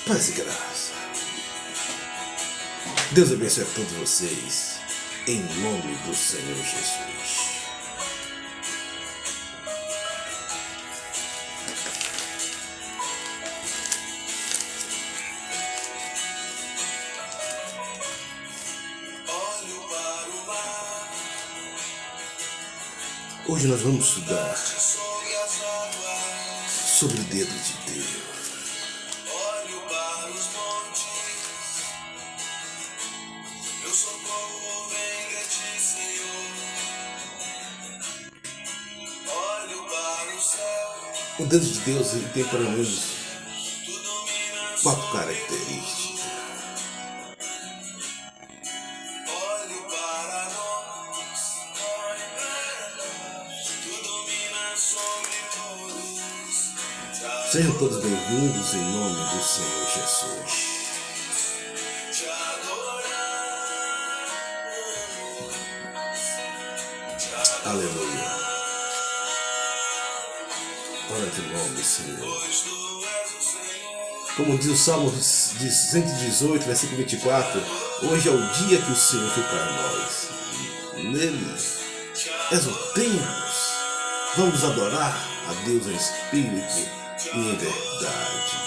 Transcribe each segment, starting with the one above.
Paz e graça. Deus abençoe a todos vocês, em nome do Senhor Jesus. Hoje nós vamos estudar sobre o dedo de Deus. O dedo de Deus ele tem pelo menos 4 características. Sejam todos bem-vindos em nome do Senhor Jesus. Aleluia. Ora teu nome, Senhor. Como diz o Salmo de 118, versículo 24, hoje é o dia que o Senhor fez para nós. Nele exultemos. Vamos adorar a Deus em espírito e em verdade.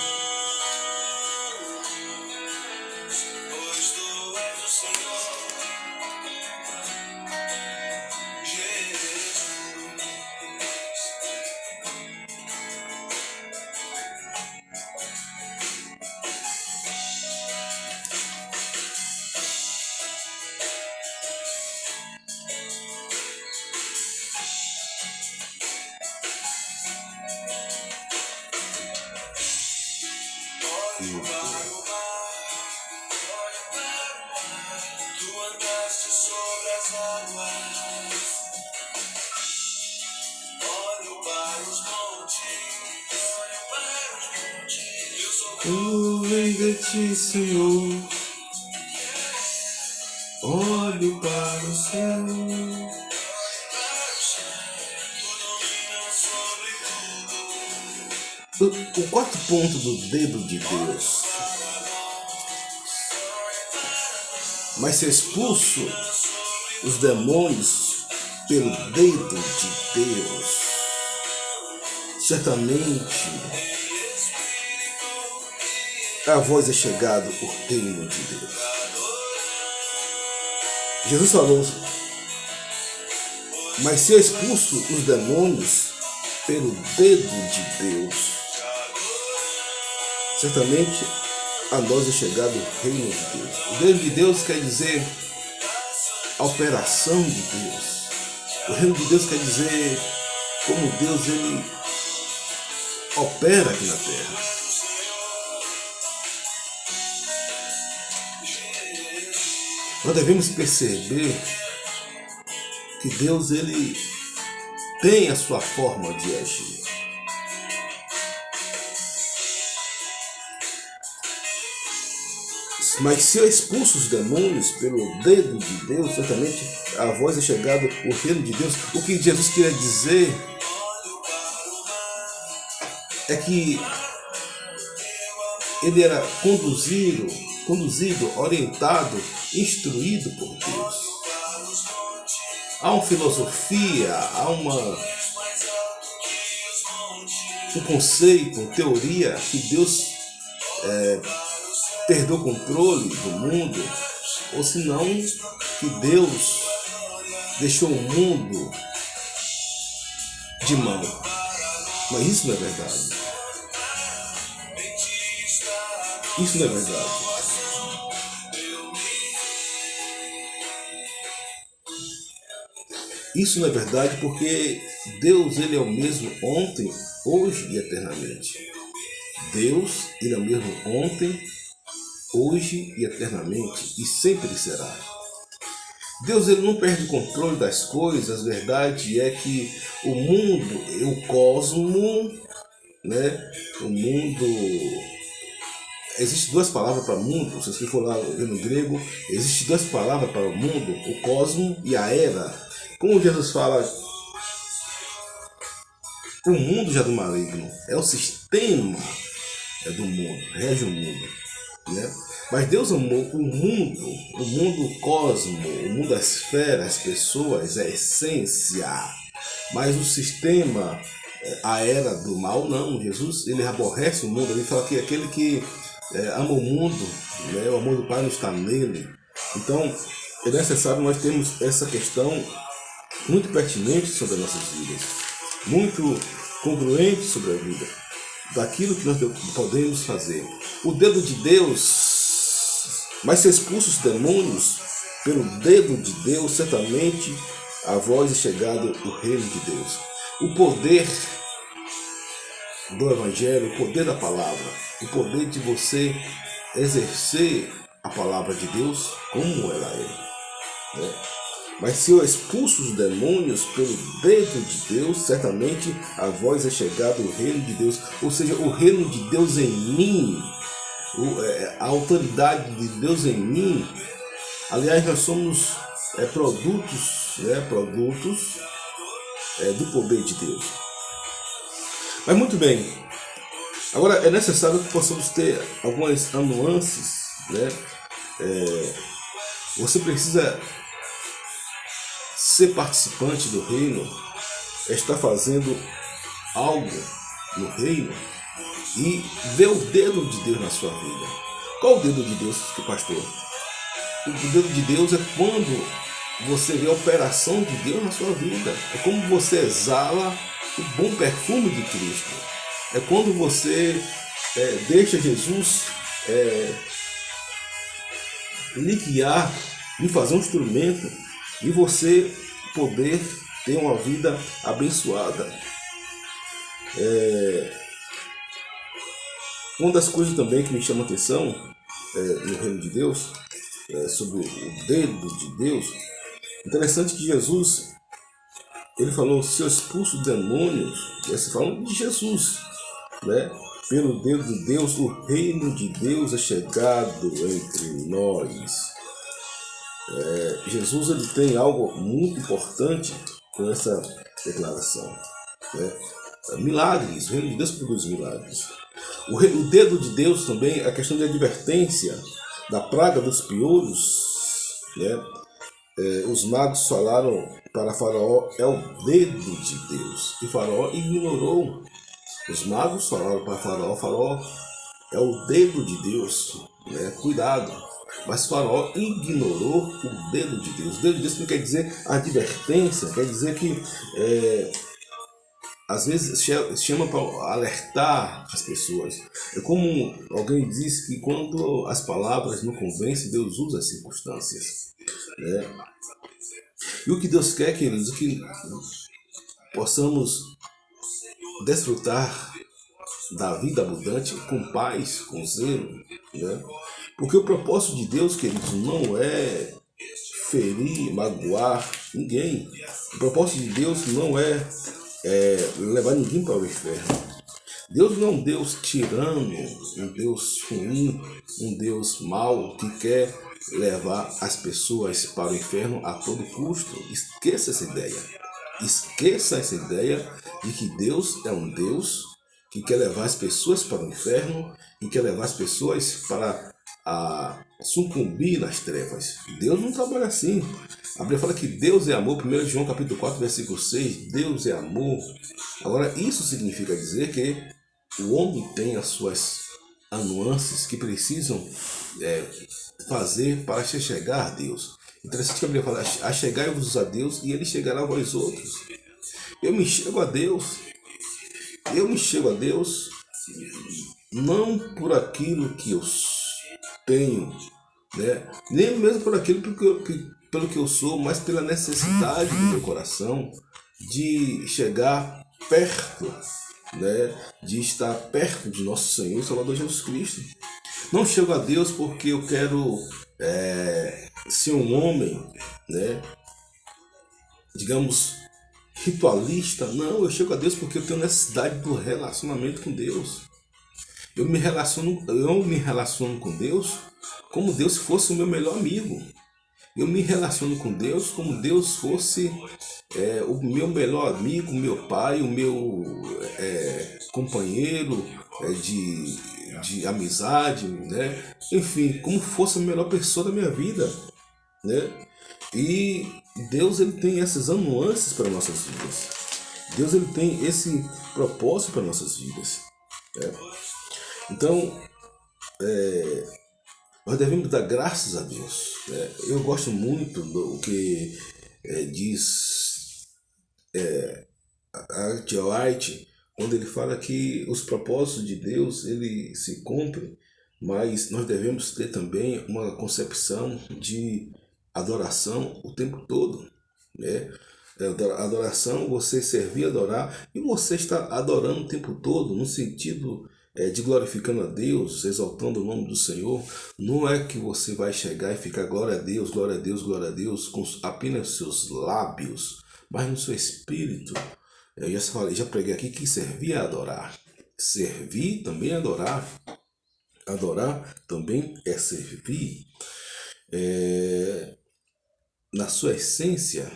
Vem de ti, Senhor, olho para o céu. O quarto ponto do dedo de Deus. Mas se expulso os demônios pelo dedo de Deus, certamente a voz é chegada o reino de Deus. Jesus falou, mas se eu expulso os demônios pelo dedo de Deus, certamente a nós é chegado o reino de Deus. O reino de Deus quer dizer a operação de Deus. O reino de Deus quer dizer como Deus ele opera aqui na terra. Nós devemos perceber que Deus ele tem a sua forma de agir. Mas se eu expulso os demônios pelo dedo de Deus, certamente a voz é chegada o reino de Deus. O que Jesus queria dizer é que ele era conduzido, orientado, instruído por Deus. Há uma filosofia, há um conceito, uma teoria que Deus perdeu o controle do mundo, ou senão que Deus deixou o mundo de mão. Mas isso não é verdade. Isso não é verdade. Isso não é verdade porque Deus ele é o mesmo ontem, hoje e eternamente. Deus ele é o mesmo ontem, hoje e eternamente, e sempre será. Deus ele não perde o controle das coisas. A verdade é que o mundo, o cosmo, né? O mundo, existem 2 palavras para mundo. Se você for lá no grego, existem 2 palavras para o mundo, o cosmo e a era. Como Jesus fala, o mundo já do maligno é o sistema do mundo, rege o mundo, né? Mas Deus amou o mundo, o cosmo, o mundo, a esfera, as pessoas, a essência. Mas o sistema, a era do mal, não. Jesus, ele aborrece o mundo. Ele fala que aquele que ama o mundo, né, o amor do Pai não está nele. Então, é necessário nós termos essa questão muito pertinente sobre as nossas vidas, muito congruente sobre a vida, daquilo que nós podemos fazer. O dedo de Deus, mas se expulsa os demônios pelo dedo de Deus, certamente a vós é chegado o reino de Deus. O poder do Evangelho, o poder da palavra, o poder de você exercer a palavra de Deus como ela é, né? Mas se eu expulso os demônios pelo dedo de Deus, certamente a vós é chegado o reino de Deus. Ou seja, o reino de Deus em mim, a autoridade de Deus em mim. Aliás, nós somos produtos do poder de Deus. Mas muito bem, agora é necessário que possamos ter algumas nuances, né? Você precisa ser participante do reino, estar fazendo algo no reino e ver o dedo de Deus na sua vida. Qual o dedo de Deus, pastor? O dedo de Deus é quando você vê a operação de Deus na sua vida. É como você exala o bom perfume de Cristo. É quando você deixa Jesus lhe guiar, lhe fazer um instrumento e você poder ter uma vida abençoada. Uma das coisas também que me chama a atenção no reino de Deus, sobre o dedo de Deus, interessante que Jesus, ele falou, se eu expulso demônios, se falando de Jesus, né? Pelo dedo de Deus, o reino de Deus é chegado entre nós. Jesus, ele tem algo muito importante com essa declaração, né? Milagres, o reino de Deus produz milagres. O dedo de Deus também, a questão de advertência da praga dos piolhos, né? Os magos falaram para Faraó, é o dedo de Deus, e Faraó ignorou. Os magos falaram para Faraó, é o dedo de Deus, né? Cuidado. Mas Faraó ignorou o dedo de Deus. O dedo de Deus não quer dizer advertência, quer dizer que às vezes chama para alertar as pessoas. É como alguém diz que quando as palavras não convencem, Deus usa as circunstâncias, né? E o que Deus quer, queridos, é que possamos desfrutar da vida abundante com paz, com zelo, né? Porque o propósito de Deus, queridos, não é ferir, magoar ninguém. O propósito de Deus não é levar ninguém para o inferno. Deus não é um Deus tirano, um Deus ruim, um Deus mau que quer levar as pessoas para o inferno a todo custo. Esqueça essa ideia. Esqueça essa ideia de que Deus é um Deus que quer levar as pessoas para o inferno e quer levar as pessoas para sucumbir nas trevas. Deus não trabalha assim. A Bíblia fala que Deus é amor, 1 João capítulo 4, versículo 6, Deus é amor. Agora, isso significa dizer que o homem tem as suas nuances que precisam fazer para se chegar a Deus. Interessante que a Bíblia fala, achegai-vos a Deus e Ele chegará a vós outros. Eu me chego a Deus não por aquilo que eu tenho, né? Nem mesmo por aquilo pelo que eu sou, mas pela necessidade do meu coração de chegar perto, né? De estar perto de nosso Senhor e Salvador Jesus Cristo. Não chego a Deus porque eu quero ser um homem, né? Digamos, ritualista. Não, eu chego a Deus porque eu tenho necessidade do relacionamento com Deus. Eu me relaciono com Deus como Deus fosse o meu melhor amigo. Eu me relaciono com Deus como Deus fosse o meu melhor amigo, o meu pai, o meu companheiro de amizade, né? Enfim, como fosse a melhor pessoa da minha vida, né? E Deus, ele tem essas nuances para nossas vidas. Deus, ele tem esse propósito para nossas vidas, né? Então, nós devemos dar graças a Deus, né? Eu gosto muito do que diz Art White, quando ele fala que os propósitos de Deus, ele se cumprem, mas nós devemos ter também uma concepção de adoração o tempo todo, né? Adoração, você servir, adorar, e você está adorando o tempo todo, no sentido de glorificando a Deus, exaltando o nome do Senhor. Não é que você vai chegar e ficar glória a Deus, glória a Deus, glória a Deus, com apenas seus lábios, mas no seu espírito. Eu já falei, já preguei aqui que servir é adorar. Servir também é adorar. Adorar também é servir. Na sua essência,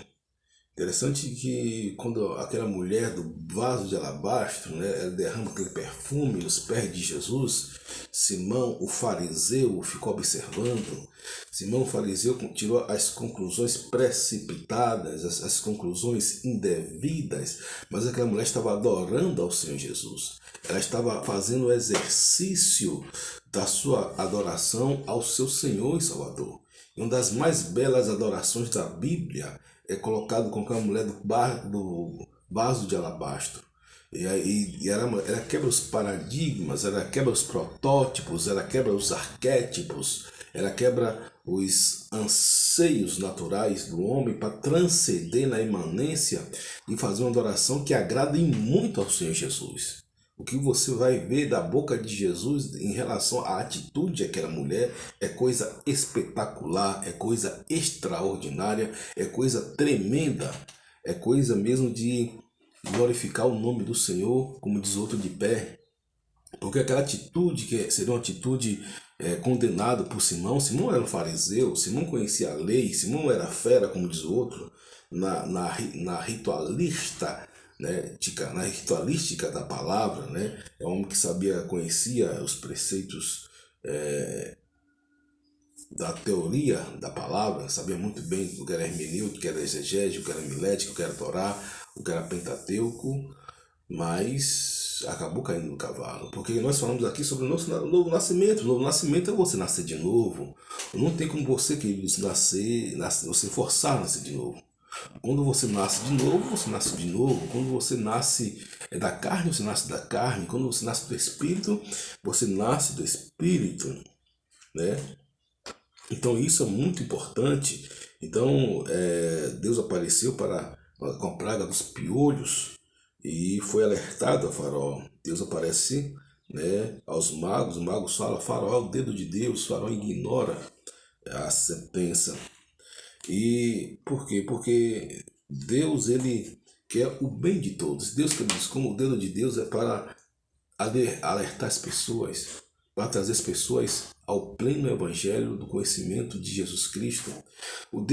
interessante que quando aquela mulher do vaso de alabastro, né, ela derrama aquele perfume nos pés de Jesus, Simão, o fariseu, ficou observando. Simão, o fariseu, tirou as conclusões precipitadas, as conclusões indevidas, mas aquela mulher estava adorando ao Senhor Jesus. Ela estava fazendo o exercício da sua adoração ao seu Senhor e Salvador. E uma das mais belas adorações da Bíblia é colocado com aquela mulher do vaso de alabastro. E ela quebra os paradigmas, ela quebra os protótipos, ela quebra os arquétipos, ela quebra os anseios naturais do homem para transcender na imanência e fazer uma adoração que agrade muito ao Senhor Jesus. O que você vai ver da boca de Jesus em relação à atitude daquela mulher é coisa espetacular, é coisa extraordinária, é coisa tremenda, é coisa mesmo de glorificar o nome do Senhor, como diz outro de pé. Porque aquela atitude que seria uma atitude condenada por Simão, Simão era um fariseu, Simão conhecia a lei, Simão era fera, como diz o outro, na ritualista, né, na ritualística da palavra, né? É um homem que conhecia os preceitos da teoria da palavra, sabia muito bem o que era hermenêutico, o que era exegético, o que era milético, o que era Torá, o que era Pentateuco, mas acabou caindo no cavalo, porque nós falamos aqui sobre o nosso novo nascimento. O novo nascimento é você nascer de novo. Não tem como você, queridos, você forçar a nascer de novo. Quando você nasce de novo, você nasce de novo. Quando você nasce da carne, você nasce da carne. Quando você nasce do Espírito, você nasce do Espírito, né? Então isso é muito importante. Então Deus apareceu com a praga dos piolhos e foi alertado a Faraó. Deus aparece, né, aos magos, os magos falam, Faraó é o dedo de Deus, Faraó ignora a sentença. E por quê? Porque Deus, ele quer o bem de todos. Deus, que diz, como o dedo de Deus é para alertar as pessoas, para trazer as pessoas ao pleno evangelho do conhecimento de Jesus Cristo. O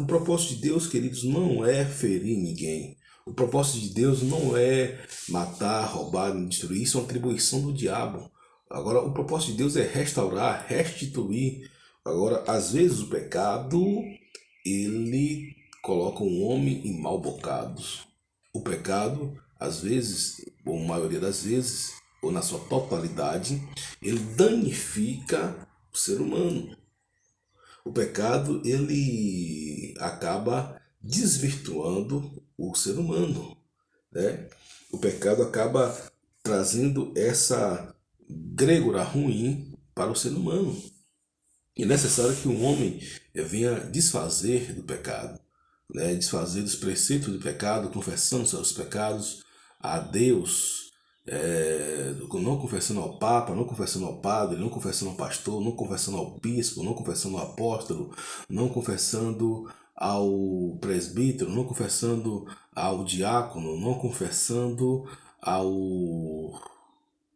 propósito de Deus, queridos, não é ferir ninguém. O propósito de Deus não é matar, roubar, destruir. Isso é uma atribuição do diabo. Agora, o propósito de Deus é restaurar, restituir. Agora, às vezes o pecado, ele coloca um homem em maus bocados. O pecado, às vezes, ou a maioria das vezes, ou na sua totalidade, ele danifica o ser humano. O pecado, ele acaba desvirtuando o ser humano, né? O pecado acaba trazendo essa grégora ruim para o ser humano. E é necessário que o homem venha desfazer do pecado, né? Desfazer dos preceitos do pecado, confessando seus pecados a Deus, não confessando ao Papa, não confessando ao padre, não confessando ao pastor, não confessando ao bispo, não confessando ao apóstolo, não confessando ao presbítero, não confessando ao diácono, não confessando ao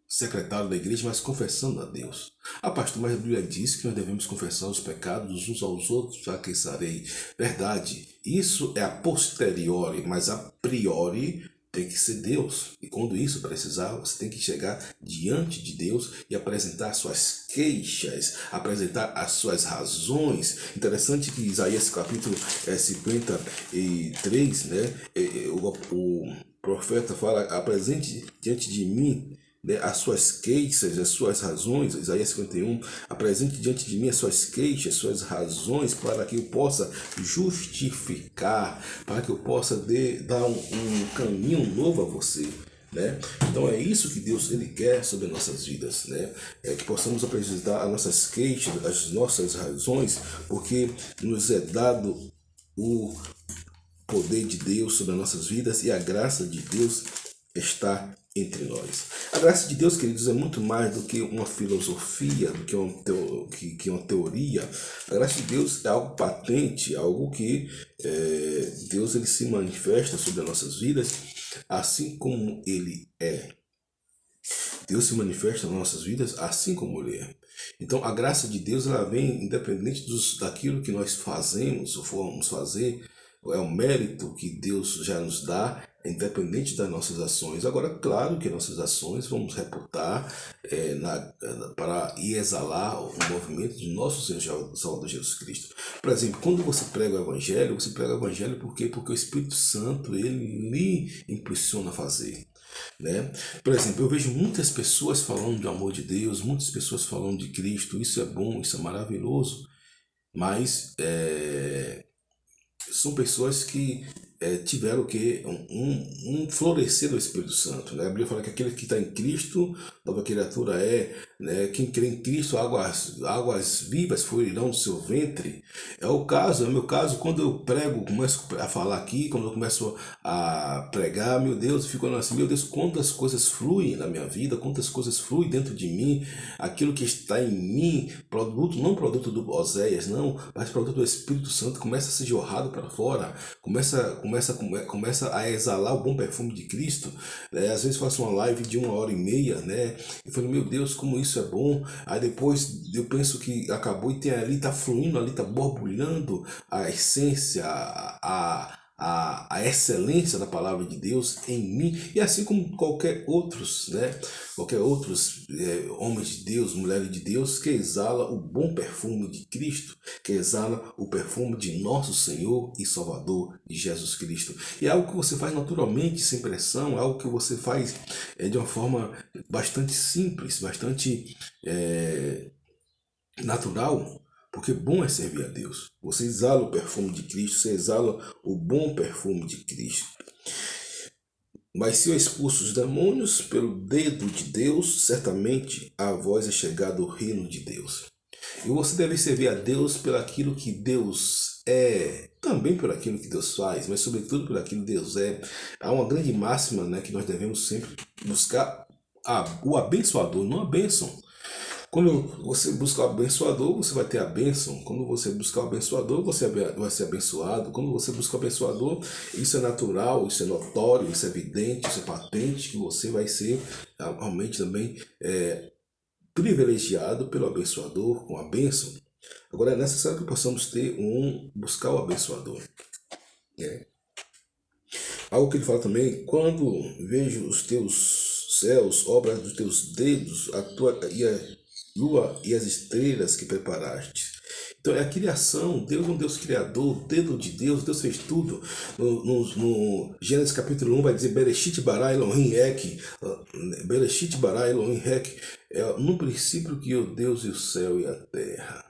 secretário da igreja, mas confessando a Deus. Pastor, mas a Bíblia diz que nós devemos confessar os pecados uns aos outros, já que sarei. Verdade, isso é a posteriori, mas a priori tem que ser Deus. E quando isso precisar, você tem que chegar diante de Deus e apresentar suas queixas, apresentar as suas razões. Interessante que Isaías capítulo 53, né, o profeta fala: apresente diante de mim, né, as suas queixas, as suas razões. Isaías 51, apresente diante de mim as suas queixas, as suas razões, para que eu possa justificar, para que eu possa dar um caminho novo a você. Né? Então é isso que Deus ele quer sobre as nossas vidas, né? É que possamos apresentar as nossas queixas, as nossas razões, porque nos é dado o poder de Deus sobre as nossas vidas e a graça de Deus está entre nós. A graça de Deus, queridos, é muito mais do que uma filosofia, do que uma teoria. A graça de Deus é algo patente, algo que Deus ele se manifesta sobre as nossas vidas, assim como Ele é. Deus se manifesta nas nossas vidas assim como Ele é. Então a graça de Deus ela vem independente daquilo que nós fazemos ou formos fazer. É o mérito que Deus já nos dá, independente das nossas ações. Agora, claro que nossas ações vamos reputar para exalar o movimento de nosso Senhor Salvador Jesus Cristo. Por exemplo, quando você prega o Evangelho, por quê? Porque o Espírito Santo ele lhe impulsiona a fazer. Né? Por exemplo, eu vejo muitas pessoas falando do amor de Deus, muitas pessoas falando de Cristo. Isso é bom, isso é maravilhoso, mas são pessoas que tiveram o quê? Um florescer do Espírito Santo. Né? A Bíblia fala que aquele que está em Cristo, nova criatura é, né? Quem crê em Cristo, águas vivas fluirão do seu ventre. É o meu caso, quando eu prego, começo a falar aqui, quando eu começo a pregar, meu Deus, eu fico olhando assim, meu Deus, quantas coisas fluem na minha vida, quantas coisas fluem dentro de mim, aquilo que está em mim, não produto do Oséias, não, mas produto do Espírito Santo, começa a ser jorrado para fora, começa a exalar o bom perfume de Cristo. Às vezes faço uma live de 1h30, né? E falo, meu Deus, como isso é bom. Aí depois eu penso que acabou e tem ali, tá fluindo ali, tá borbulhando a essência, a excelência da palavra de Deus em mim, e assim como qualquer outros, né? Qualquer outros homens de Deus, mulheres de Deus, que exala o bom perfume de Cristo, que exala o perfume de nosso Senhor e Salvador Jesus Cristo. E é algo que você faz naturalmente, sem pressão, é algo que você faz de uma forma bastante simples, bastante natural. Porque bom é servir a Deus. Você exala o perfume de Cristo, você exala o bom perfume de Cristo. Mas se eu expulso os demônios pelo dedo de Deus, certamente a vós é chegado o reino de Deus. E você deve servir a Deus pelo aquilo que Deus é, também por aquilo que Deus faz, mas sobretudo por aquilo que Deus é. Há uma grande máxima, né, que nós devemos sempre buscar o abençoador, não a bênção. Quando você buscar o abençoador, você vai ter a bênção. Quando você buscar o abençoador, você vai ser abençoado. Quando você busca o abençoador, isso é natural, isso é notório, isso é evidente, isso é patente, que você vai ser realmente também privilegiado pelo abençoador com a bênção. Agora é necessário que possamos buscar o abençoador. Algo que ele fala também, quando vejo os teus céus, obras dos teus dedos, a lua e as estrelas que preparaste. Então é a criação. Deus é um Deus criador, dedo de Deus, Deus fez tudo. No Gênesis capítulo 1 vai dizer Bereshit bara Elohim Ek. Bereshit bara Elohim Ek. No princípio criou Deus e o céu e a terra.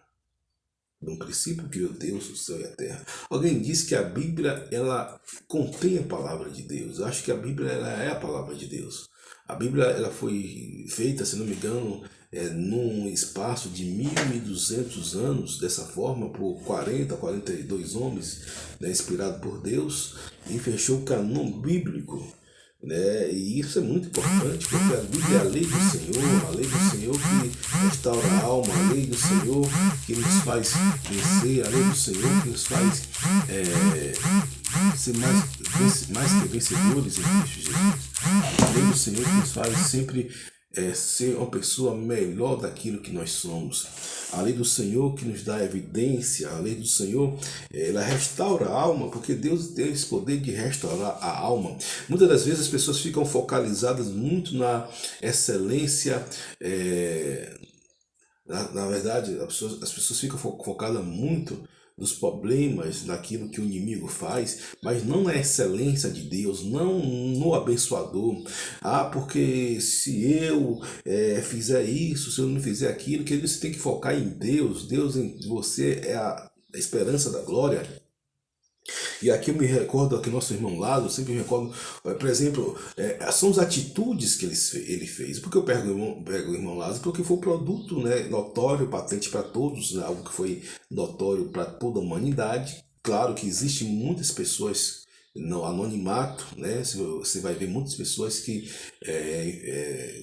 No princípio criou Deus o céu e a terra. Alguém disse que a Bíblia ela contém a palavra de Deus. Eu acho que a Bíblia ela é a palavra de Deus. A Bíblia ela foi feita, se não me engano, num espaço de 1.200 anos, dessa forma, por 42 homens, né, inspirado por Deus, e fechou o canon bíblico. Né? E isso é muito importante, porque a Bíblia é a lei do Senhor que restaura a alma, a lei do Senhor que nos faz vencer, a lei do Senhor que nos faz ser mais que vencedores em Cristo Jesus. A lei do Senhor que nos faz sempre ser uma pessoa melhor daquilo que nós somos. A lei do Senhor que nos dá evidência, a lei do Senhor, ela restaura a alma, porque Deus tem esse poder de restaurar a alma. Muitas das vezes as pessoas ficam focalizadas muito na excelência, na verdade, as pessoas ficam focadas muito nos problemas, naquilo que o inimigo faz, mas não na excelência de Deus, não no abençoador. Ah, porque se eu fizer isso, se eu não fizer aquilo, que você tem que focar em Deus. Deus em você é a esperança da glória. E aqui eu me recordo que nosso irmão Lázaro, eu sempre me recordo, por exemplo, são as atitudes que ele fez. Por que eu pego o irmão Lázaro? Porque foi um produto, né, notório, patente para todos, né, algo que foi notório para toda a humanidade. Claro que existem muitas pessoas no anonimato, né? Você vai ver muitas pessoas que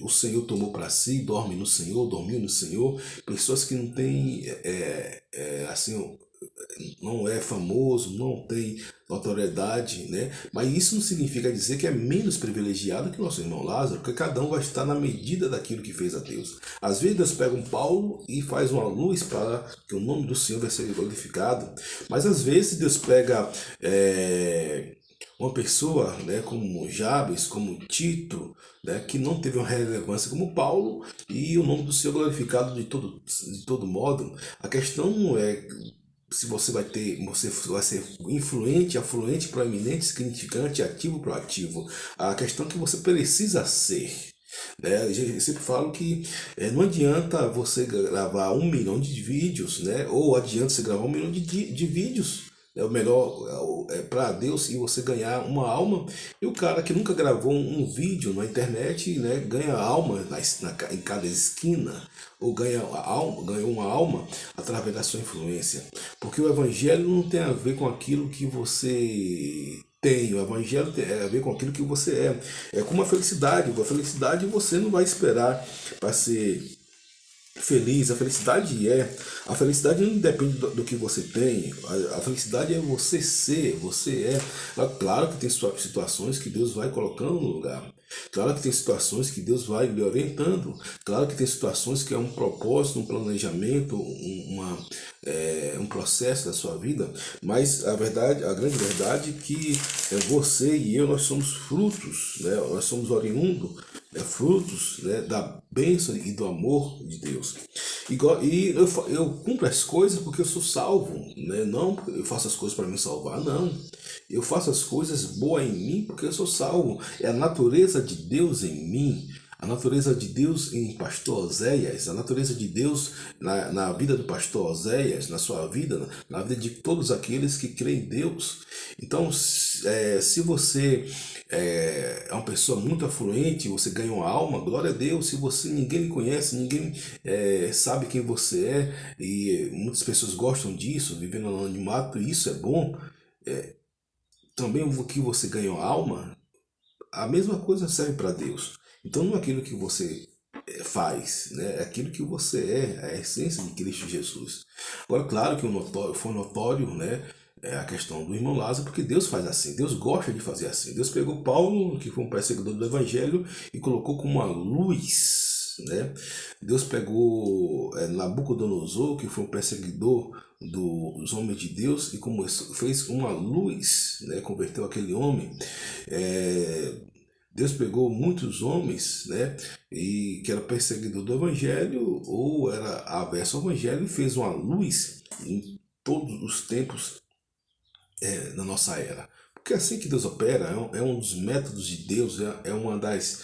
o Senhor tomou para si, dorme no Senhor, dormiu no Senhor, pessoas que não têm assim, não é famoso, não tem notoriedade, né? Mas isso não significa dizer que é menos privilegiado que o nosso irmão Lázaro, porque cada um vai estar na medida daquilo que fez a Deus. Às vezes Deus pega um Paulo e faz uma luz para que o nome do Senhor vai ser glorificado, mas às vezes Deus pega uma pessoa, né, como Jabes, como Tito, né, que não teve uma relevância como Paulo, e o nome do Senhor glorificado de todo modo. A questão é se você vai ser influente, afluente, proeminente, significante, ativo, proativo. A questão é que você precisa ser. Né? Eu sempre falo que não adianta você gravar 1 milhão de vídeos, né? Ou adianta você gravar 1 milhão de vídeos. É o melhor para Deus e você ganhar uma alma. E o cara que nunca gravou um vídeo na internet, né, ganha alma em cada esquina, ou ganhou uma alma através da sua influência. Porque o evangelho não tem a ver com aquilo que você tem, o evangelho tem a ver com aquilo que você é. É como a felicidade. A felicidade você não vai esperar para ser feliz. A felicidade não depende do que você tem. A felicidade é você ser, você é. Claro que tem situações que Deus vai colocando no lugar. Claro que tem situações que Deus vai lhe orientando. Claro que tem situações que é um propósito, um planejamento, um processo da sua vida. Mas a grande verdade é que você e eu, nós somos frutos, né? Nós somos oriundos, frutos, né, da bênção e do amor de Deus. E eu cumpro as coisas porque eu sou salvo, né? Não porque eu faço as coisas para me salvar, não. Eu faço as coisas boas em mim porque eu sou salvo. É a natureza de Deus em mim. A natureza de Deus em pastor Oséias, a natureza de Deus na vida do pastor Oséias, na sua vida, na vida de todos aqueles que creem em Deus. Então, se você é uma pessoa muito afluente, você ganha uma alma, glória a Deus. Se ninguém lhe conhece, ninguém sabe quem você é, e muitas pessoas gostam disso, vivendo no anonimato, e isso é bom. Também o que você ganhou alma, a mesma coisa serve para Deus. Então não é aquilo que você faz, né? É aquilo que você é, a essência de Cristo Jesus. Agora, claro que foi notório, né, a questão do irmão Lázaro, porque Deus faz assim, Deus gosta de fazer assim. Deus pegou Paulo, que foi um perseguidor do Evangelho, e colocou como uma luz, né? Deus pegou Nabucodonosor, que foi um perseguidor dos homens de Deus, e como fez uma luz, né? Converteu aquele homem. Deus pegou muitos homens, né, e que era perseguidor do Evangelho ou era averso ao Evangelho, e fez uma luz em todos os tempos na nossa era. Porque é assim que Deus opera, é um dos métodos de Deus, é uma das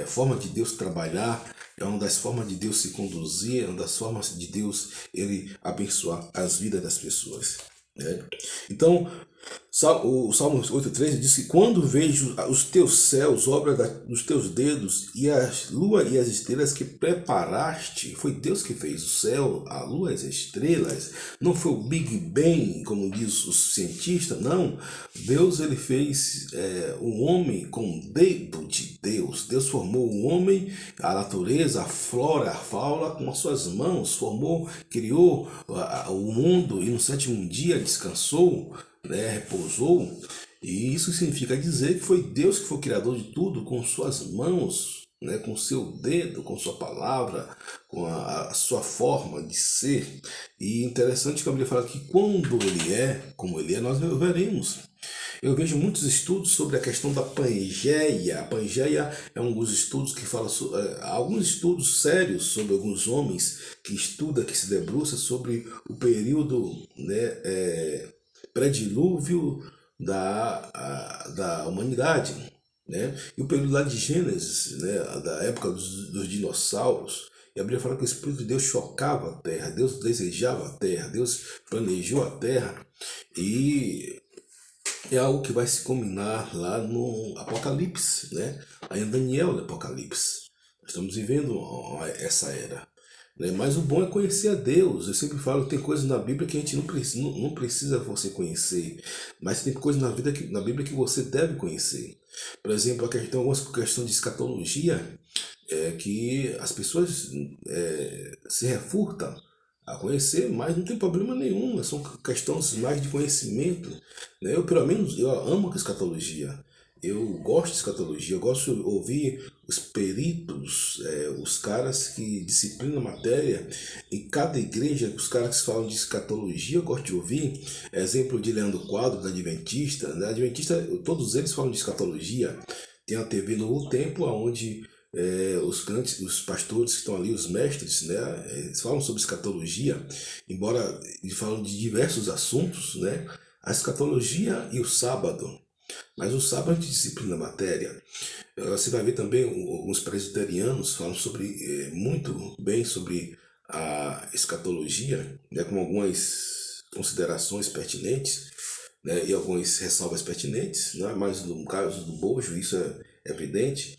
formas de Deus trabalhar, é uma das formas de Deus se conduzir, é uma das formas de Deus ele abençoar as vidas das pessoas. Né? Então, o Salmo 8,3 diz que quando vejo os teus céus, obra dos teus dedos, e a lua e as estrelas que preparaste, foi Deus que fez o céu, a lua e as estrelas, não foi o Big Bang, como diz os cientistas, não. Deus ele fez o homem com o dedo de Deus. Deus formou o homem, a natureza, a flora, a fauna, com as suas mãos, criou o mundo e no sétimo dia descansou, né, repousou, e isso significa dizer que foi Deus que foi o criador de tudo com suas mãos, né, com o seu dedo, com sua palavra, com a sua forma de ser. E interessante que a Bíblia fala que quando ele é como ele é, nós veremos. Eu vejo muitos estudos sobre a questão da Pangeia. A Pangeia é um dos estudos que fala alguns estudos sérios sobre alguns homens que estudam, que se debruça sobre o período, né, pré-dilúvio da humanidade, né? E o período lá de Gênesis, né, da época dos dinossauros. E a Bíblia fala que o Espírito de Deus chocava a terra, Deus desejava a terra, Deus planejou a terra. E é algo que vai se combinar lá no Apocalipse, né? Aí em Daniel, no Apocalipse. Nós estamos vivendo essa era. Né? Mas o bom é conhecer a Deus. Eu sempre falo que tem coisas na Bíblia que a gente não precisa você conhecer. Mas tem coisas na Bíblia que você deve conhecer. Por exemplo, tem algumas questões de escatologia que as pessoas se refurtam a conhecer, mas não tem problema nenhum, são questões mais de conhecimento. Né? Eu, pelo menos, eu amo a escatologia. Eu gosto de escatologia, eu gosto de ouvir os peritos, os caras que disciplinam a matéria. Em cada igreja, os caras que falam de escatologia, eu gosto de ouvir. Exemplo de Leandro Quadro, da Adventista. Da Adventista, todos eles falam de escatologia. Tem a TV Novo Tempo, onde os pastores que estão ali, os mestres, né, eles falam sobre escatologia, embora eles falam de diversos assuntos, né, a escatologia e o sábado. Mas o sábado a gente disciplina a matéria. Você vai ver também alguns presbiterianos falam muito bem sobre a escatologia, né, com algumas considerações pertinentes, né, e algumas ressalvas pertinentes, né, mas no caso do Bojo isso é evidente.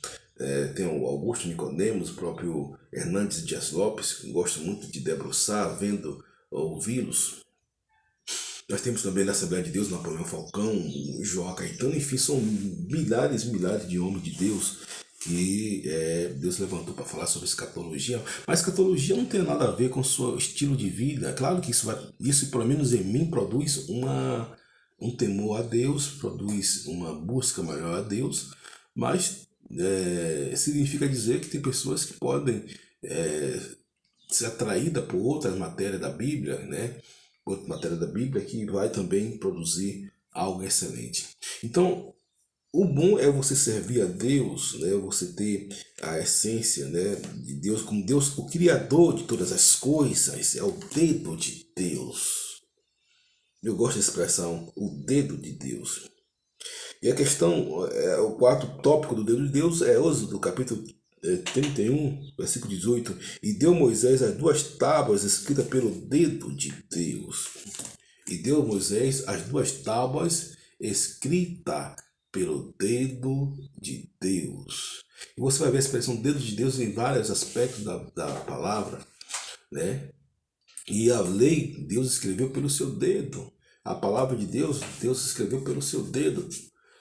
Tem o Augusto Nicodemos, o próprio Hernandes Dias Lopes, que gosto muito de debruçar, ouvi-los. Nós temos também na Assembleia de Deus Napoleão Falcão, João Caetano, enfim, são milhares de homens de Deus que Deus levantou para falar sobre escatologia. Mas escatologia não tem nada a ver com o seu estilo de vida. É claro que isso pelo menos em mim, produz um temor a Deus, produz uma busca maior a Deus, mas significa dizer que tem pessoas que podem ser atraídas por outras matérias da Bíblia, né? Outra matéria da Bíblia que vai também produzir algo excelente. Então, o bom é você servir a Deus, né? Você ter a essência, né, de Deus, como Deus, o Criador de todas as coisas, é o dedo de Deus. Eu gosto da expressão, o dedo de Deus. E a questão, o quarto tópico do dedo de Deus é Êxodo, capítulo 31, versículo 18. E deu Moisés as 2 tábuas escritas pelo dedo de Deus. E deu Moisés as 2 tábuas escritas pelo dedo de Deus. E você vai ver a expressão dedo de Deus em vários aspectos da palavra, né? E a lei, Deus escreveu pelo seu dedo. A palavra de Deus, Deus escreveu pelo seu dedo.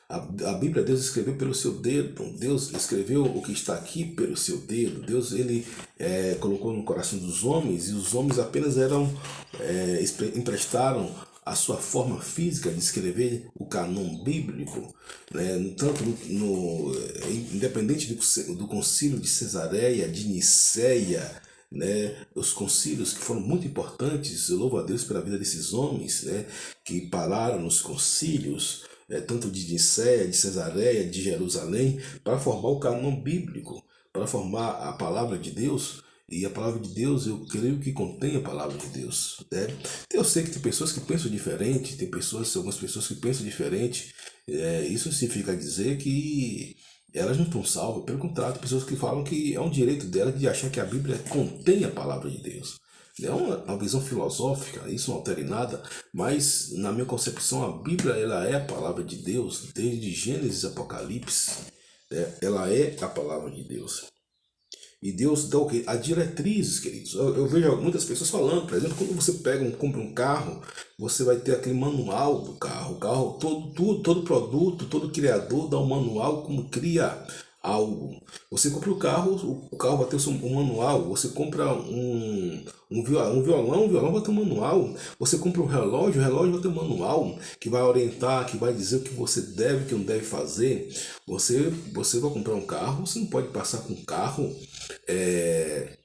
A Bíblia, Deus escreveu pelo seu dedo. Deus escreveu o que está aqui pelo seu dedo. Deus, ele colocou no coração dos homens, e os homens apenas emprestaram a sua forma física de escrever o cânon bíblico, né? Tanto independente do concílio de Cesareia, de Niceia, né, os concílios que foram muito importantes. Eu louvo a Deus pela vida desses homens, né, que pararam nos concílios, tanto de Niceia, de Cesareia, de Jerusalém, para formar o cânon bíblico, para formar a palavra de Deus. E a palavra de Deus, eu creio que contém a palavra de Deus, né? Eu sei que tem pessoas que pensam diferente, algumas pessoas que pensam diferente. Isso significa dizer que elas não estão salvas. Pelo contrário, tem pessoas que falam que é um direito delas de achar que a Bíblia contém a palavra de Deus. É uma visão filosófica, isso não altera em nada, mas na minha concepção a Bíblia, ela é a palavra de Deus, desde Gênesis a Apocalipse, né? Ela é a palavra de Deus. E Deus dá o quê? As diretrizes, queridos. Eu vejo muitas pessoas falando, por exemplo, quando você compra um carro, você vai ter aquele manual do carro. O carro, todo produto, todo criador dá um manual como cria algo. Você compra o carro vai ter um manual. Você compra um violão vai ter um manual. Você compra um relógio vai ter um manual que vai orientar, que vai dizer o que você deve, o que não deve fazer. Você vai comprar um carro, você não pode passar com um carro é,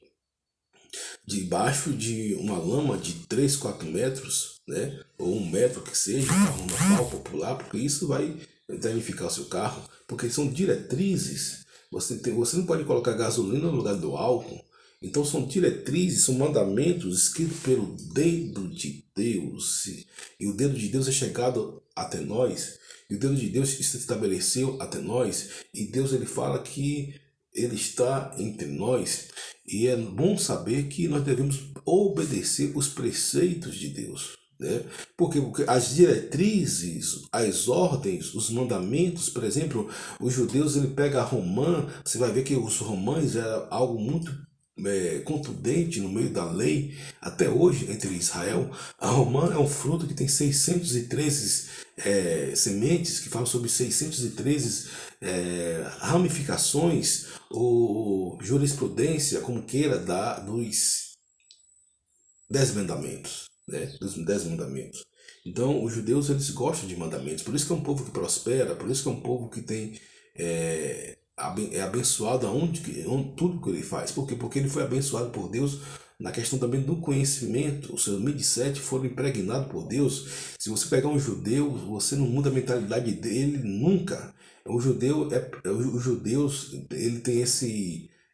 debaixo de uma lama de 3 4 metros, né? Ou 1 metro que seja, carro normal, popular, porque isso vai danificar o seu carro, porque são diretrizes. Você não pode colocar gasolina no lugar do álcool. Então são diretrizes, são mandamentos escritos pelo dedo de Deus. E o dedo de Deus é chegado até nós. E o dedo de Deus se estabeleceu até nós. E Deus ele fala que ele está entre nós. E é bom saber que nós devemos obedecer os preceitos de Deus. Né? Porque as diretrizes, as ordens, os mandamentos, por exemplo, os judeus ele pega a romã, você vai ver que os romães era algo muito contundente no meio da lei, até hoje entre Israel. A romã é um fruto que tem 613 sementes, que falam sobre 613 ramificações ou jurisprudência, como queira, dos 10 mandamentos, né? Dos 10 mandamentos. Então, os judeus eles gostam de mandamentos, por isso que é um povo que prospera, por isso que é um povo que tem é abençoado onde tudo que ele faz. Por quê? Porque ele foi abençoado por Deus na questão também do conhecimento. Os seus 1007 foram impregnados por Deus. Se você pegar um judeu, você não muda a mentalidade dele nunca. Os judeus, ele tem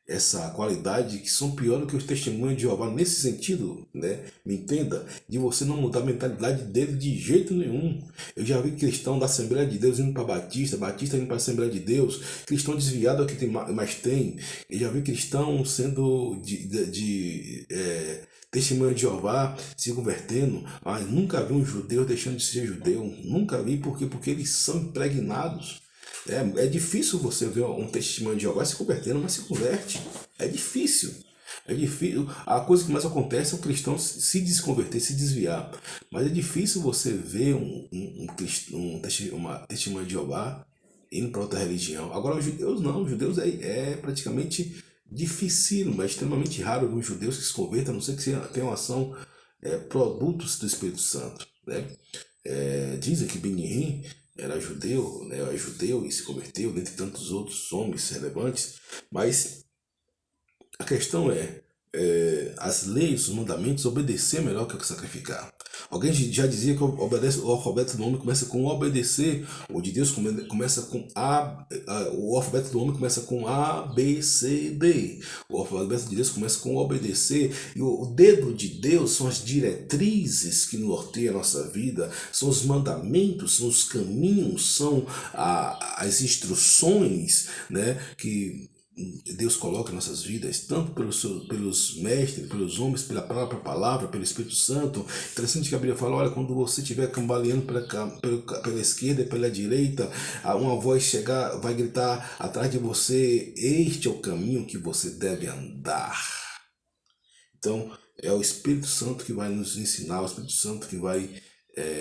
essa qualidade que são piores do que os testemunhos de Jeová nesse sentido, né? Me entenda, de você não mudar a mentalidade dele de jeito nenhum. Eu já vi cristão da Assembleia de Deus indo para Batista indo para a Assembleia de Deus, cristão desviado é o que tem, mais tem. Eu já vi cristão sendo testemunho de Jeová se convertendo, mas nunca vi um judeu deixando de ser judeu, nunca vi, porque eles são impregnados. É difícil você ver um testemunho de Jeová se convertendo, mas se converte. É difícil. É difícil. A coisa que mais acontece é o cristão se desconverter, se desviar. Mas é difícil você ver uma testemunha de Jeová indo para outra religião. Agora, os judeus não. Os judeus é praticamente dificílimo, é extremamente raro ver um judeus que se converta, a não ser que tenha uma ação, produtos do Espírito Santo. Né? Dizem que Benihim era judeu, né, é judeu e se converteu, dentre tantos outros homens relevantes, mas a questão as leis, os mandamentos, obedecer é melhor que sacrificar. Alguém já dizia que o alfabeto do homem começa com obedecer, o de Deus começa com o alfabeto do homem começa com A, B, C, D. O alfabeto de Deus começa com obedecer, e o dedo de Deus são as diretrizes que norteiam a nossa vida, são os mandamentos, são os caminhos, são as instruções, né, que Deus coloca em nossas vidas, tanto pelos mestres, pelos homens, pela própria palavra, pelo Espírito Santo. Interessante que a Bíblia fala, olha, quando você estiver cambaleando pela esquerda e pela direita, uma voz vai gritar atrás de você, este é o caminho que você deve andar. Então, é o Espírito Santo que vai nos ensinar, o Espírito Santo que vai